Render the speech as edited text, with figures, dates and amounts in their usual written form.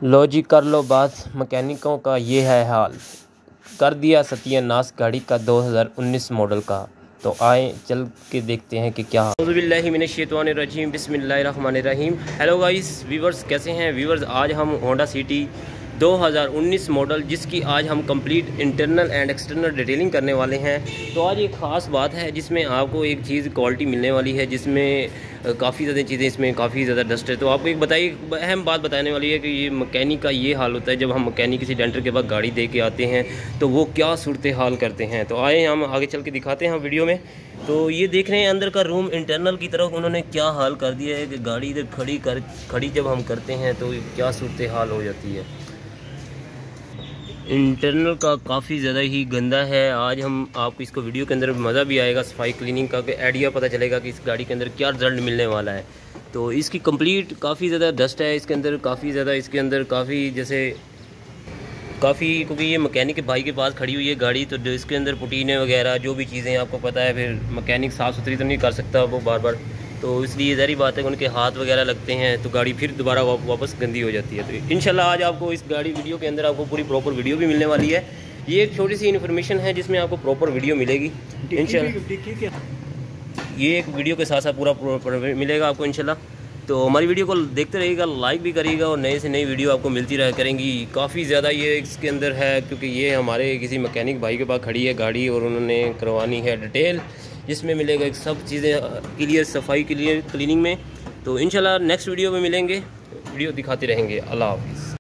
लो जी कर लो बात, मैकेनिकों का ये है हाल। कर दिया सत्यानाश गाड़ी का 2019 मॉडल का। तो आए चल के देखते हैं कि क्या। औज़ुबिल्लाहिमिनश्शैतानिर्रजीम बिस्मिल्लाहिर्रहमानिर्रहीम। हेलो गाइस व्यूवर्स, कैसे हैं व्यूवर्स। आज हम होंडा सिटी 2019 मॉडल जिसकी आज हम complete internal and external detailing करने वाले हैं। तो आज एक ख़ास बात है जिसमें आपको एक चीज़ क्वालिटी मिलने वाली है, जिसमें काफ़ी ज़्यादा चीज़ें, इसमें काफ़ी ज़्यादा डस्ट है। तो आपको एक अहम बात बताने वाली है कि ये मैकेनिक का ये हाल होता है जब हम मैकेनिक किसी डेंटर के पास गाड़ी दे के आते हैं तो वो क्या सूरत हाल करते हैं। तो आए हम आगे चल के दिखाते हैं वीडियो में। तो ये देख रहे हैं अंदर का रूम इंटरनल की तरफ उन्होंने क्या हाल कर दिया है कि गाड़ी इधर खड़ी जब हम करते हैं तो क्या सूरत हाल हो जाती है। इंटरनल का काफ़ी ज़्यादा ही गंदा है। आज हम आपको इसको वीडियो के अंदर मज़ा भी आएगा सफाई क्लीनिंग का, आइडिया पता चलेगा कि इस गाड़ी के अंदर क्या रिजल्ट मिलने वाला है। तो इसकी कंप्लीट काफ़ी ज़्यादा डस्ट है इसके अंदर, क्योंकि ये मैकेनिक के भाई के पास खड़ी हुई है गाड़ी, तो इसके अंदर पुटीने वगैरह जो भी चीज़ें आपको पता है, फिर मैकेनिक साफ़ सुथरी तो नहीं कर सकता वो बार बार, तो इसलिए ज़ाहिर बात है कि उनके हाथ वगैरह लगते हैं तो गाड़ी फिर दोबारा वापस गंदी हो जाती है। तो इंशाल्लाह आज आपको इस गाड़ी वीडियो के अंदर आपको पूरी प्रॉपर वीडियो भी मिलने वाली है। ये एक छोटी सी इन्फॉर्मेशन है जिसमें आपको प्रॉपर वीडियो मिलेगी इंशाल्लाह। ये एक वीडियो के साथ साथ पूरा मिलेगा आपको इंशाल्लाह। तो हमारी वीडियो को देखते रहिएगा, लाइक भी करिएगा और नए से नई वीडियो आपको मिलती रहा करेंगी। काफ़ी ज़्यादा ये इसके अंदर है क्योंकि ये हमारे किसी मैकेनिक भाई के पास खड़ी है गाड़ी और उन्होंने करवानी है डिटेल, जिसमें मिलेगा सब चीज़ें क्लियर, सफाई क्लियर क्लीनिंग में। तो इंशाल्लाह नेक्स्ट वीडियो में मिलेंगे, वीडियो दिखाते रहेंगे। अल्लाह हाफ़िज़।